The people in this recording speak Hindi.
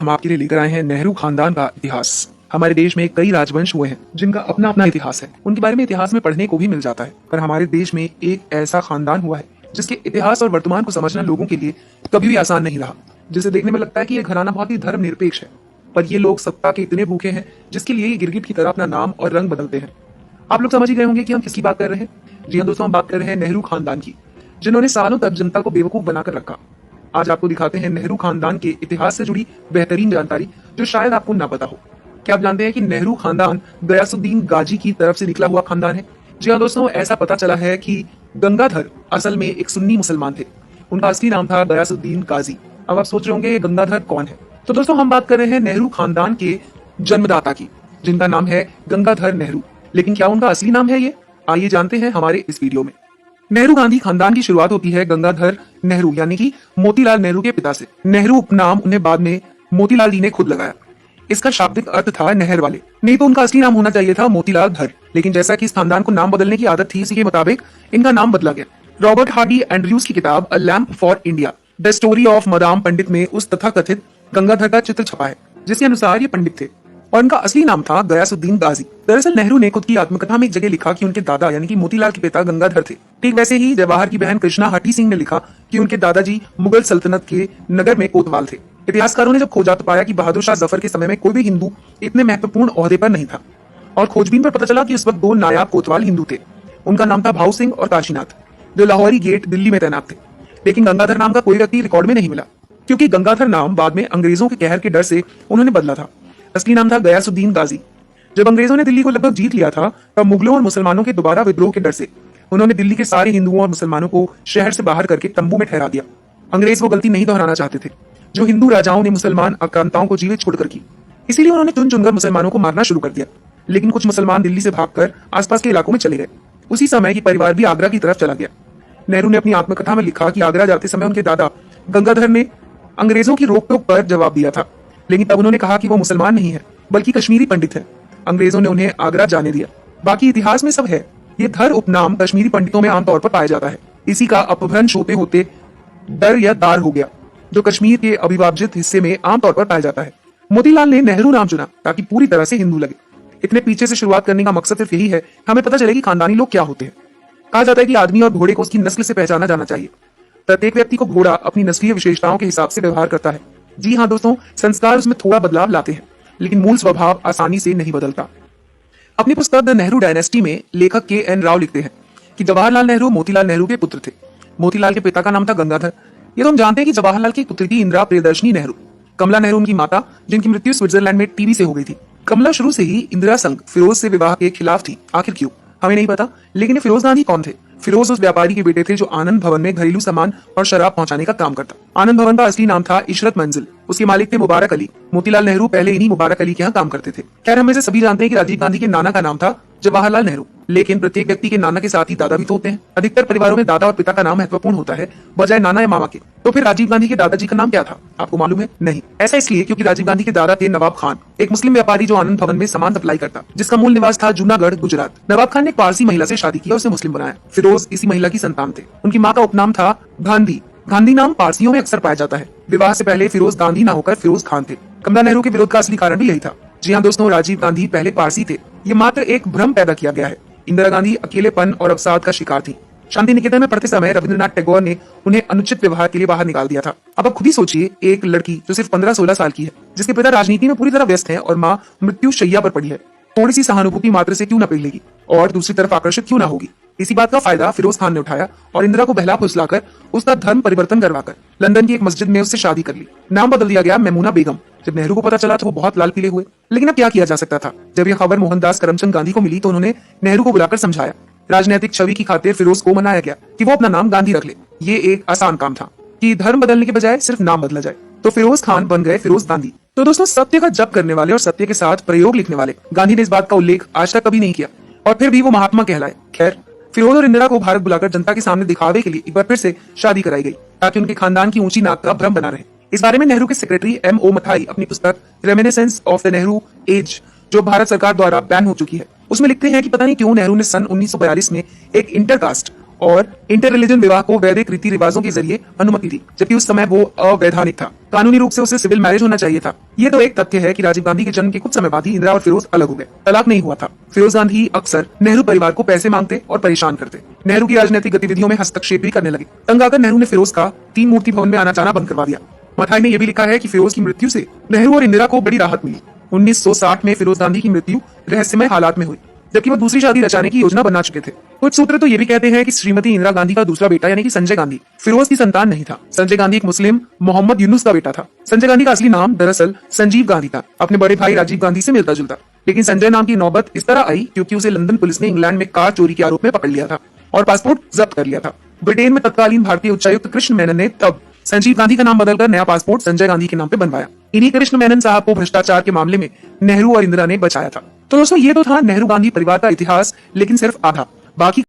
हम आपके लिए लेकर आए हैं नेहरू खानदान का इतिहास। हमारे देश में कई राजवंश हुए हैं जिनका अपना अपना इतिहास है। उनके बारे में इतिहास में पढ़ने को भी मिल जाता है, पर हमारे देश में एक ऐसा खानदान हुआ है जिसके इतिहास और वर्तमान को समझना लोगों के लिए कभी भी आसान नहीं रहा। जिसे देखने में लगता है कि यह घराना बहुत ही धर्मनिरपेक्ष है, पर ये लोग सत्ता के इतने भूखे हैं जिसके लिए ये गिरगिट की तरह अपना नाम और रंग बदलते हैं। आप लोग समझ ही गए होंगे कि हम किसकी बात कर रहे हैं। जी हाँ दोस्तों, हम बात कर रहे हैं नेहरू खानदान की, जिन्होंने सालों तक जनता को बेवकूफ बनाकर रखा। आज आपको दिखाते हैं नेहरू खानदान के इतिहास से जुड़ी बेहतरीन जानकारी जो शायद आपको ना पता हो। क्या आप जानते हैं कि नेहरू खानदान गयासुद्दीन गाजी की तरफ से निकला हुआ खानदान है? जी हाँ दोस्तों, ऐसा पता चला है कि गंगाधर असल में एक सुन्नी मुसलमान थे। उनका असली नाम था गयासुद्दीन गाजी। अब आप सोच रहे होंगे गंगाधर कौन है? तो दोस्तों, हम बात कर रहे हैं नेहरू खानदान के जन्मदाता की, जिनका नाम है गंगाधर नेहरू। लेकिन क्या उनका असली नाम है ये? आइए जानते हैं हमारे इस वीडियो में। नेहरू गांधी खानदान की शुरुआत होती है गंगाधर नेहरू यानी कि मोतीलाल नेहरू के पिता से। नेहरू उपनाम उन्हें बाद में मोतीलाल जी ने खुद लगाया। इसका शाब्दिक अर्थ था नहर वाले। नहीं तो उनका असली नाम होना चाहिए था मोतीलाल धर, लेकिन जैसा कि इस खानदान को नाम बदलने की आदत थी, इसी के मुताबिक इनका नाम बदला गया। रॉबर्ट हार्डी एंड्रयूज की किताब a lamp for India the story of Madame Pandit में उस तथाकथित गंगाधर का चित्र छपा है, जिसके अनुसार ये पंडित थे और इनका असली नाम था गयासुद्दीन गाजी। दरअसल नेहरू ने खुद की आत्मकथा में एक जगह लिखा कि उनके दादा यानी कि मोतीलाल के पिता गंगाधर थे। ठीक वैसे ही जवाहर की बहन कृष्णा हठी सिंह ने लिखा कि उनके दादाजी मुगल सल्तनत के नगर में कोतवाल थे। इतिहासकारों ने जब खोजा तो पाया कि बहादुर शाह जफर के समय में कोई भी हिंदू इतने महत्वपूर्ण ओहदे पर नहीं था, और खोजबीन पर पता चला कि उस वक्त दो नायाब कोतवाल हिंदू थे। उनका नाम था भाऊ सिंह और काशीनाथ, जो लाहौरी गेट दिल्ली में तैनात थे। लेकिन गंगाधर नाम का कोई व्यक्ति रिकॉर्ड में नहीं मिला, क्योंकि गंगाधर नाम बाद में अंग्रेजों के कहर के डर से उन्होंने बदला था। असली नाम था गयासुद्दीन गाजी। जब अंग्रेजों ने दिल्ली को लगभग जीत लिया था, तब मुगलों और मुसलमानों के दोबारा विद्रोह के डर से उन्होंने दिल्ली के सारे हिंदुओं और मुसलमानों को शहर से बाहर करके तंबू में ठहरा दिया। अंग्रेज वो गलती नहीं दोहराना चाहते थे जो हिंदू राजाओं ने मुसलमान आक्रांताओं को जीवित छोड़कर की। इसीलिए उन्होंने चुन चुनकर मुसलमानों को मारना शुरू कर दिया। लेकिन कुछ मुसलमान दिल्ली से भागकर आसपास के इलाकों में चले गए। उसी समय की परिवार भी आगरा की तरफ चला गया। नेहरू ने अपनी आत्मकथा में लिखा कि आगरा जाते समय उनके दादा गंगाधर ने अंग्रेजों की रोक टोक पर जवाब दिया था, लेकिन तब उन्होंने कहा कि वो मुसलमान नहीं है बल्कि कश्मीरी पंडित है। अंग्रेजों ने उन्हें आगरा जाने दिया। बाकी इतिहास में सब है। ये धर उपनाम कश्मीरी पंडितों में आमतौर पर पाया जाता है। इसी का अपभ्रंश होते होते दर या दार हो गया, जो कश्मीर के अविभाजित हिस्से में आमतौर पर पाया जाता है। मोतीलाल ने नेहरू नाम चुना ताकि पूरी तरह से हिंदू लगे। इतने पीछे से शुरुआत करने का मकसद सिर्फ यही है, हमें पता चले कि खानदानी लोग क्या होते हैं। कहा जाता है कि आदमी और घोड़े को उसकी नस्ल से पहचाना जाना चाहिए। प्रत्येक व्यक्ति को घोड़ा अपनी नस्लीय विशेषताओं के हिसाब से व्यवहार करता है। जी हाँ दोस्तों, संस्कार उसमें थोड़ा बदलाव लाते हैं, लेकिन मूल स्वभाव आसानी से नहीं बदलता। अपनी पुस्तक द नेहरू डायनेस्टी में लेखक के.एन. राव लिखते हैं कि जवाहरलाल नेहरू मोतीलाल नेहरू के पुत्र थे। मोतीलाल के पिता का नाम था गंगाधर। ये तो हम जानते हैं कि जवाहरलाल की पुत्री थी इंदिरा प्रियदर्शनी नेहरू। कमला नेहरू उनकी माता, जिनकी मृत्यु स्विट्जरलैंड में टीबी से हो गई थी। कमला शुरू से ही इंदिरा संग फिरोज से विवाह के खिलाफ थी। आखिर क्यों, हमें नहीं पता। लेकिन फिरोज गांधी कौन थे? फिरोज उस व्यापारी के बेटे थे जो आनंद भवन में घरेलू सामान और शराब पहुंचाने का काम करता। आनंद भवन का असली नाम था इशरत मंजिल। उसके मालिक थे मुबारक अली। मोतीलाल नेहरू पहले इन्हीं मुबारक अली के यहाँ काम करते थे। खैर, हम में से सभी जानते हैं कि राजीव गांधी के नाना का नाम था जवाहरलाल नेहरू, लेकिन प्रत्येक व्यक्ति के नाना के साथ ही दादा भी तो होते हैं। अधिकतर परिवारों में दादा और पिता का नाम महत्वपूर्ण होता है, बजाय नाना या मामा के। तो फिर राजीव गांधी के दादाजी का नाम क्या था? आपको मालूम है? नहीं। ऐसा इसलिए क्योंकि राजीव गांधी के दादा थे नवाब खान, एक मुस्लिम व्यापारी जो आनंद भवन में सामान सप्लाई करता, जिसका मूल निवास था जूनागढ़, गुजरात। नवाब खान ने एक पारसी महिला से शादी की और उसे मुस्लिम बनाया। फिरोज इसी महिला की संतान थे। उनकी माँ का उपनाम था गांधी। गांधी नाम पारसियों में अक्सर पाया जाता है। विवाह से पहले फिरोज गांधी ना होकर फिरोज खान थे। कमला नेहरू के विरोध का असली कारण भी यही था। जी हाँ दोस्तों, राजीव गांधी पहले पारसी थे। ये मात्र एक भ्रम पैदा किया गया है। इंदिरा गांधी अकेलेपन और अवसाद का शिकार थी। शांति निकेतन में पढ़ते समय रविंद्रनाथ टैगोर ने उन्हें अनुचित व्यवहार के लिए बाहर निकाल दिया था। अब आप खुद ही सोचिए, एक लड़की जो सिर्फ 15-16 साल की है, जिसके पिता राजनीति में पूरी तरह व्यस्त हैं और माँ मृत्यु शैया पर पड़ी है, थोड़ी सी सहानुभूति मात्र से क्यों न पिघलेगी और दूसरी तरफ आकर्षित क्यों ना होगी। इसी बात का फायदा फिरोज खान ने उठाया और इंदिरा को बहला फुसलाकर उसका धर्म परिवर्तन करवाकर लंदन की एक मस्जिद में उससे शादी कर ली। नाम बदल दिया गया मैमूना बेगम। जब नेहरू को पता चला तो वो बहुत लाल पीले हुए, लेकिन अब क्या किया जा सकता था। जब यह खबर मोहनदास करमचंद गांधी को मिली तो उन्होंने नेहरू को बुलाकर समझाया। राजनीतिक छवि की खातिर फिरोज को मनाया गया कि वो अपना नाम गांधी रख ले। ये एक आसान काम था कि धर्म बदलने के बजाय सिर्फ नाम बदला जाए। तो फिरोज खान बन गए फिरोज गांधी। तो दोस्तों, सत्य का जप करने वाले और सत्य के साथ प्रयोग लिखने वाले गांधी ने इस बात का उल्लेख आज तक कभी नहीं किया, और फिर भी वो महात्मा कहलाए। खैर, फिरोज और इंदिरा को भारत बुलाकर जनता के सामने दिखावे के लिए एक बार फिर से शादी कराई गई, ताकि उनके खानदान की ऊंची नाक का भ्रम बना रहे। इस बारे में नेहरू के सेक्रेटरी M.O. मथाई अपनी पुस्तक reminiscences of the Nehru age, जो भारत सरकार द्वारा बैन हो चुकी है, उसमें लिखते हैं कि पता नहीं क्यों नेहरू ने सन 1942 में एक इंटरकास्ट और इंटर रिलीजन विवाह को वैदिक रीति रिवाजों के जरिए अनुमति दी, जबकि उस समय वो अवैधानिक था। कानूनी रूप से उसे सिविल मैरिज होना चाहिए था। ये तो एक तथ्य है कि राजीव गांधी के जन्म के कुछ समय बाद ही इंदिरा और फिरोज अलग हो गए। तलाक नहीं हुआ था। फिरोज गांधी अक्सर नेहरू परिवार को पैसे मांगते और परेशान करते। नेहरू की राजनीतिक गतिविधियों में हस्तक्षेप भी करने लगे। तंग आकर नेहरू ने फिरोज का 3 मूर्ति भवन में आना जाना बंद करवा दिया। मथाई में यह भी लिखा है कि फिरोज की मृत्यु से नेहरू और इंदिरा को बड़ी राहत मिली। 1960 में फिरोज गांधी की मृत्यु रहस्यमय हालात में हुई, जबकि वो दूसरी शादी रचाने की योजना बना चुके थे। कुछ सूत्र तो ये भी कहते हैं कि श्रीमती इंदिरा गांधी का दूसरा बेटा यानी कि संजय गांधी फिरोज की संतान नहीं था। संजय गांधी एक मुस्लिम मोहम्मद यूनुस का बेटा था। संजय गांधी का असली नाम दरअसल संजीव गांधी था, अपने बड़े भाई राजीव गांधी से मिलता जुलता। लेकिन संजय नाम की नौबत इस तरह आई क्योंकि उसे लंदन पुलिस ने इंग्लैंड में कार चोरी के आरोप में पकड़ लिया था और पासपोर्ट जब्त कर लिया था। ब्रिटेन में तत्कालीन भारतीय उच्चायुक्त कृष्ण मेनन ने तब संजीव गांधी का नाम बदलकर नया पासपोर्ट संजय गांधी के नाम पे बनवाया। इन्हीं कृष्ण मेनन साहब को भ्रष्टाचार के मामले में नेहरू और इंदिरा ने बचाया था। तो दोस्तों, ये तो था नेहरू गांधी परिवार का इतिहास, लेकिन सिर्फ आधा। बाकी